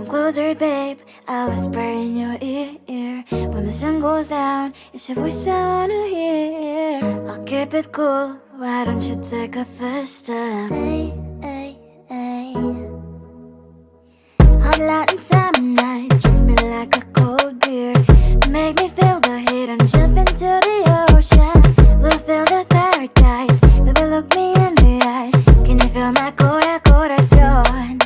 closer, babe. I'll whisper in your ear. When the sun goes down, it's your voice I wanna hear. I'll keep it cool, why don't you take a first step? Hey, hey, hey. Hot light and summer nights, treat me like a cold beer. Make me feel the heat and jump into the ocean. We'll feel the paradise, baby look me in the eyes. Can you feel my corazón?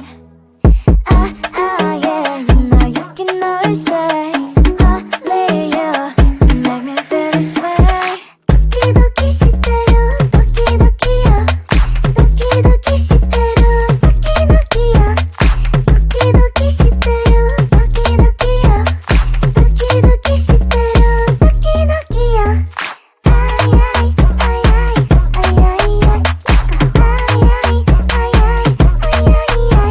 Yeah, you know you can always stay. Only you can make me feel this way. Doki doki shiteru, doki doki yo. Doki doki shiteru, doki doki yo. Doki doki shiteru, doki doki yo. Doki doki shiteru, doki doki yo. Ay ay ay ay ay ay ay. Ay ay ay ay ay ay ay.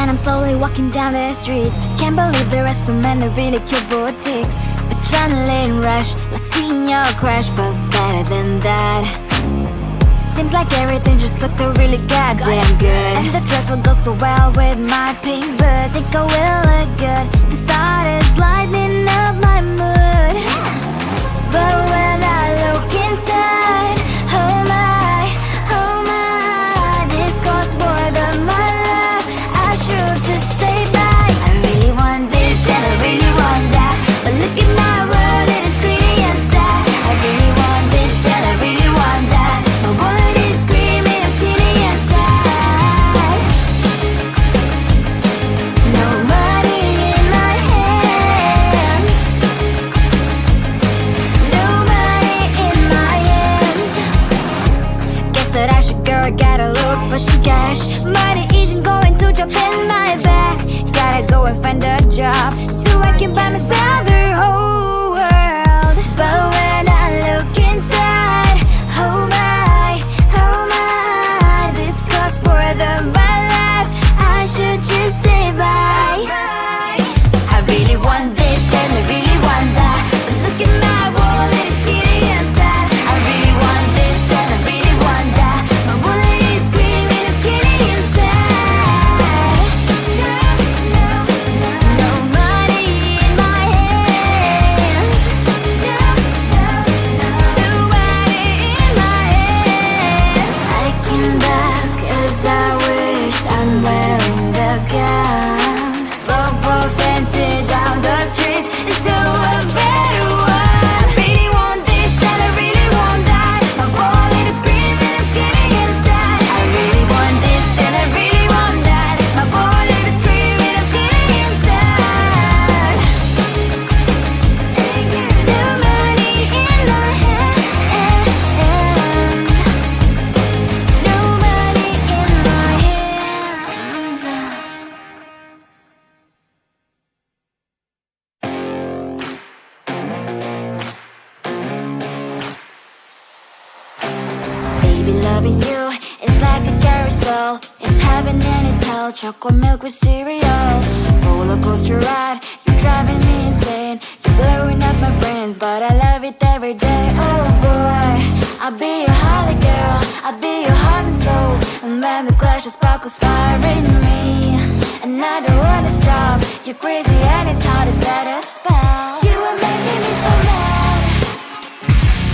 And I'm slowly walking down the streets. Can't believe there are so many really cute boutiques. Adrenaline rush, like seeing your crush, but better than that. Seems like everything just looks so really goddamn good. And the dress will go so well with my pink boots. Think I will look good. The start is lighting up my mood. But when I look inside, oh my, this costs more than my love. I should just say bye. I really want this and I really want that, but look at my world, it is pretty inside. I really want this and I really want that. My wallet is screaming, I'm sitting inside. No money in my hand. No money in my hand. Guess that I should go, gotta look for some cash. Money isn't going to jump in my back. Gotta go and find a job so I can buy myself the whole world. But when I look inside, oh my, this costs more than my life. I should just say bye. I really want this and I really want that, but look at my wallet, it's getting inside. I really want this and I really want that. My wallet is screaming, I'm getting inside. No money in my hand. No money in my hand. I came back 'cause I wished I'm wearing the gown. Bobo fancy down the streets, it's so a better one. Really want this and I really want that. My wallet is screaming, it's getting inside. I really want this and I really want that. My wallet is screaming, it's getting inside. No money in my hand. No money in my hands. Baby, loving you is like a carousel. It's heaven and it's hell. Chocolate milk with cereal. Roller coaster ride, you're driving me insane. You're blowing up my brains, but I love it every day. Oh boy, sparkles firing me, and I don't wanna stop. You're crazy and it's hard as let a spell. You are making me so mad.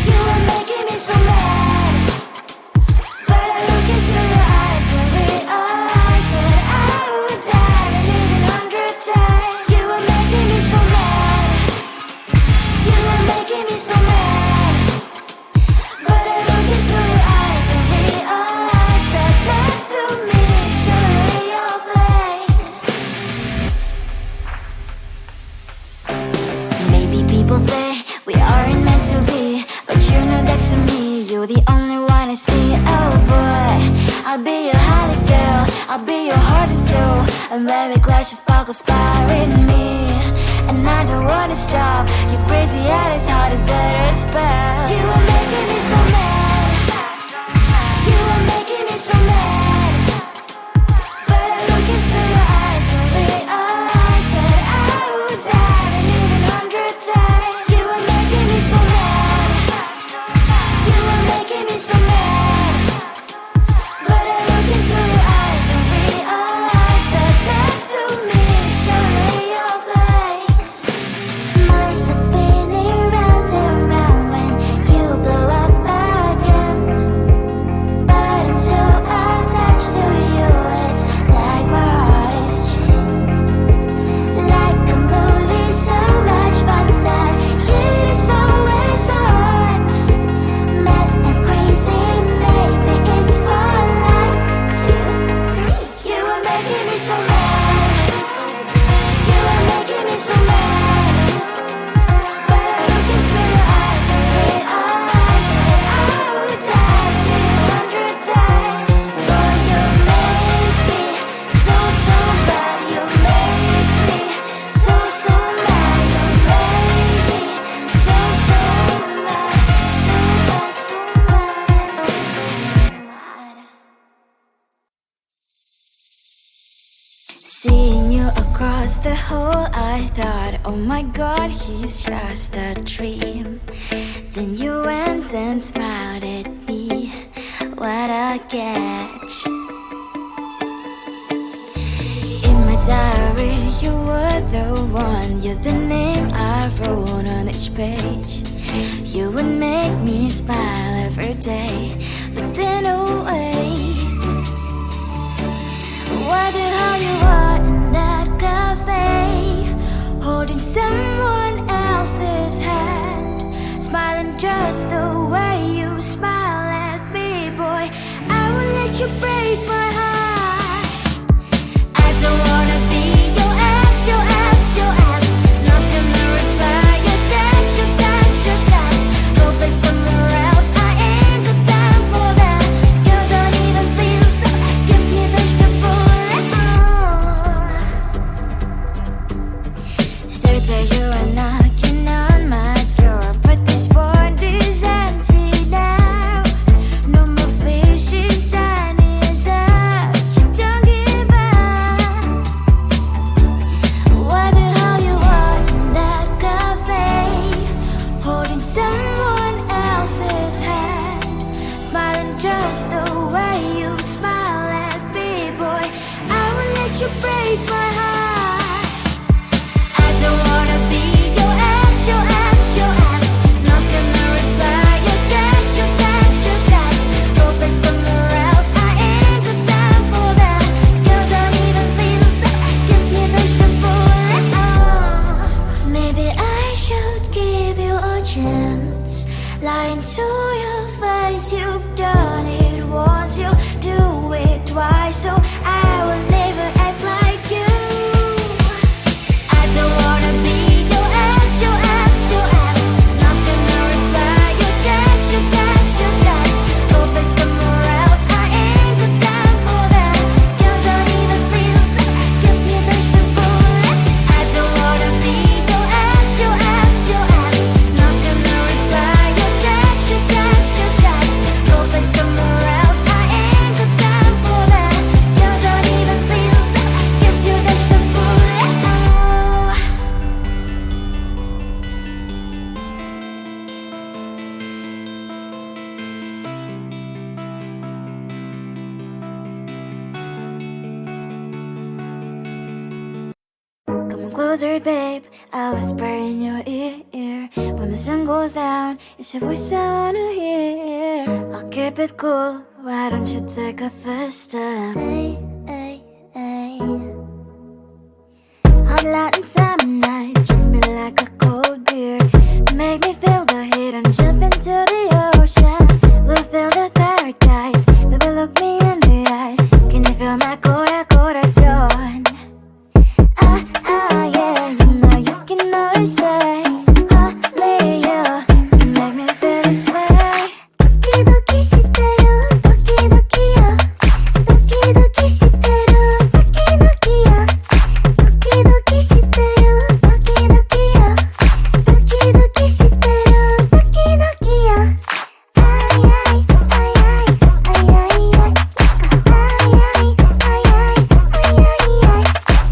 You are making me so mad. But I look into your eyes and realize that I would die and even 100 times. You are making me so mad. You are making me so mad. But I look into your eyes and realize that next to me is surely your place. Maybe people say we aren't meant to be, but you know that to me you're the only one I see. Oh boy, I'll be your holly girl, I'll be your heart and soul. I'm very glad you sparkles firing me, and I don't wanna stop. You're crazy and as hard as let her spell. You are making me so mad. You are making me so mad. But I look into your eyes and realize that I would die and even 100 times. You are making me so mad. You are making me so mad. But I look into your eyes and realize that next to me is surely your place. Mind is spinning round and round when you blow up again. But I'm so attached to you, it's like my heart is chained. Like a movie, so much fun that heat is always on. Mad and crazy, maybe it's for life too. You are making me so mad. You are making me so mad. But I look into your eyes and realize that I would die and even 100 times. Boy, you make me so, so bad. You make me so, so mad. You make me so, so mad. So bad, so mad, so mad. Seeing you across the hall, I thought, oh my god, he's just a dream. Then you went and smiled at me. What a catch. In my diary, you were the one. You're the name I wrote on each page. You would make me smile every day. But then, oh wait, what the hell you are in that cafe, holding someone else's hand, smiling just the way you smile at me, boy. I will let you break my heart. I don't wanna be your ex, your ex, your ex. Not gonna reply your text, your text, your text. Go play somewhere else, I ain't got time for that. You don't even feel so, guess you vegetable at all. Third day you are knocking on my door, but this bond is empty now. No more fishes, sun is up. You don't give up. What the hell you are in that cafe, holding someone else's hand, smiling just the way you smile at me, boy. I will let you break my heart. I don't wanna be your ex, your ex, your ex. Not gonna reply your text, your text, your text. Go play somewhere else, I ain't got time for that. You don't even feel so, guess you vegetable at all. Maybe I should give you a chance. Lying to your face, you've done it once, you do it twice, so I will never act like you. I don't wanna be your ex, your ex, your ex. Not gonna reply your text, your text, your text. Go play somewhere else, I ain't got time for that. You don't even feel so, guess you vegetable. I don't wanna be your ex, your ex, your ex. Not gonna reply your text, your text, your text. Go play somewhere closer, babe. I'll whisper in your ear. When the sun goes down, it's your voice I wanna hear. I'll keep it cool, why don't you take a first step? Hey, hey, hey. Hot Latin summer nights, treat me like a cold beer. Make me feel the heat and jump into the ocean. We'll feel the paradise, baby look me in the eyes. Can you feel my corazón? Yeah, you know you can always stay. Only you can make me feel this way. Doki doki shiteru, doki doki yo. Doki doki shiteru, doki doki yo. Doki doki shiteru, doki doki yo. Doki doki shiteru, doki doki yo. Ay ay ay ay ay ay ay. Ay ay ay ay ay ay ay.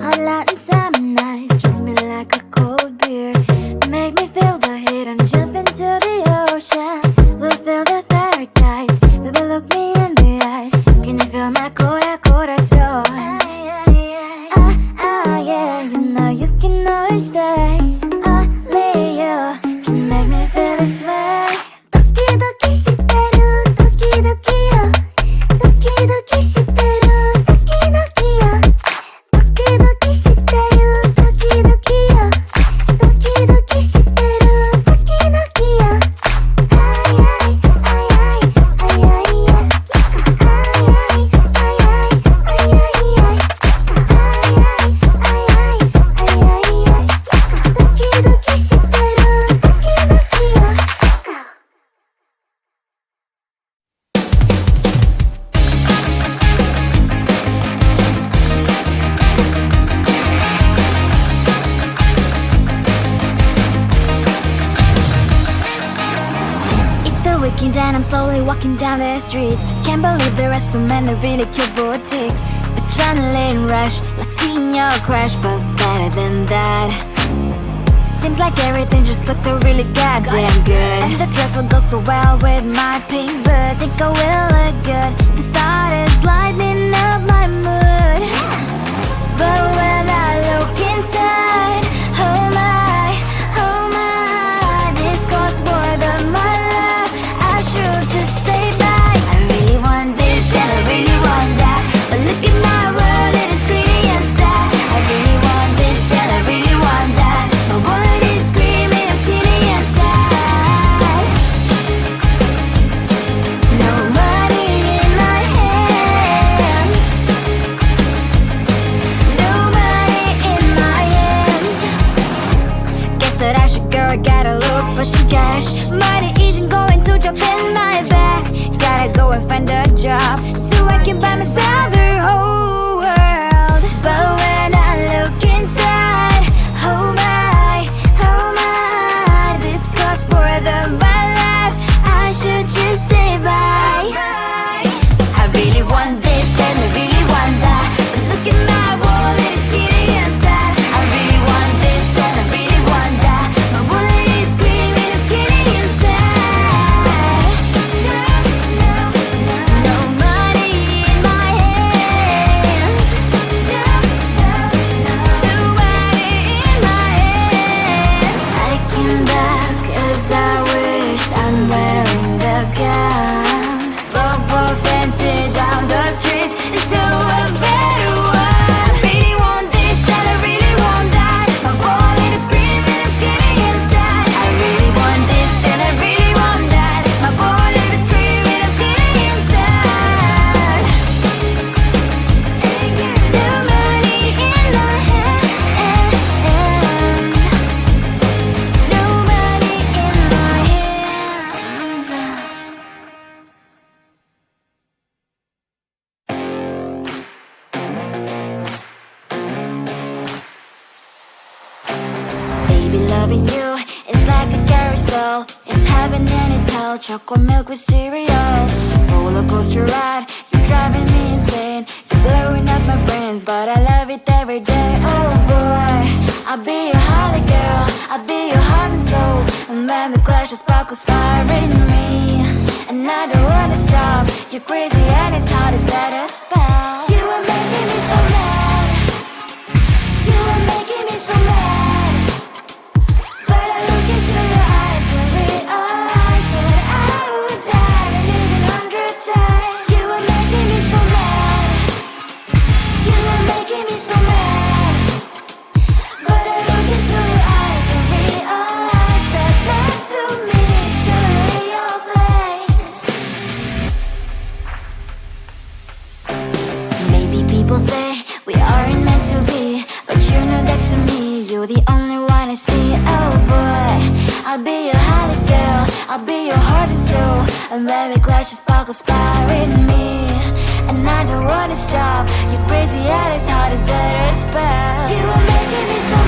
Hot Latin summer nights, treat me like a cold beer. Make me feel the heat and jump into the ocean. We'll feel the paradise, baby look me in the eyes. Can you feel my corazón? Yeah, you know you can always stay. Only you can make me feel this way. Doki doki shiteru, doki doki yo. Doki doki shiteru, doki doki yo. Doki doki shiteru, doki doki yo. Doki doki shiteru, doki doki yo. Ay ay ay ay ay ay ay. Ay ay ay ay ay ay ay. It's the weekend and I'm slowly walking down the streets. Can't believe there are so many really cute boutiques. Adrenaline rush, like seeing your crush, but better than that. Seems like everything just looks so really goddamn good. And the dress will go so well with my pink boots. Think I will look good. The start is lighting up my mood. But when I look inside, oh my, this costs more than my love. I should just say bye. I really want this and I really want that, but look at my world, it is pretty and sad. I really want this and I really want that. My wallet is screaming, I'm skinny and sad. No money in my hand. No money in my hand. Guess that I should go, I gotta look for some cash. Money isn't going to jump in my bag. Gotta go and find a job so I can buy myself the whole world. But when I look inside, oh my, this costs more than my life. I should just say bye. I really want this and I really want that, but look at my wallet, it's skinny and sad. I really want this and I really want that. My wallet is screaming, I'm skinny and sad. No money in my hand. No money in my hand. I came back as I wished. I'm wearing the gown. Both fancy down the streets into a better one. Really want this and I really want that. My wallet is screaming, I'm skinny inside. I really want this and I really want that. My wallet is screaming, I'm skinny inside. No money in my hand. No money in my hands. Baby, loving you is like a carousel. It's heaven and it's hell. Chocolate milk with cereal. Roller coaster ride, you're driving me insane. You're blowing up my brains, but I love it every day. Oh boy, I'll be your holly girl, I'll be your heart and soul. And when we clash, the sparkles fire in me. And I don't wanna stop. You're crazy and it's hard as that a spell. You are making me so mad. You are making me so mad. But I look into your eyes and realize that I would die and even 100 times. You are making me so mad. You are making me so mad. But I look into your eyes and realize that next to me is surely your place. Maybe people say we aren't meant to be, but you know that to me you're the only one I see. Oh boy, I'll be your holly girl, I'll be your heart and soul. And when we clash, the sparkles fire in me. And I don't wanna stop. You're crazy and as hard as that a spell. You are making me so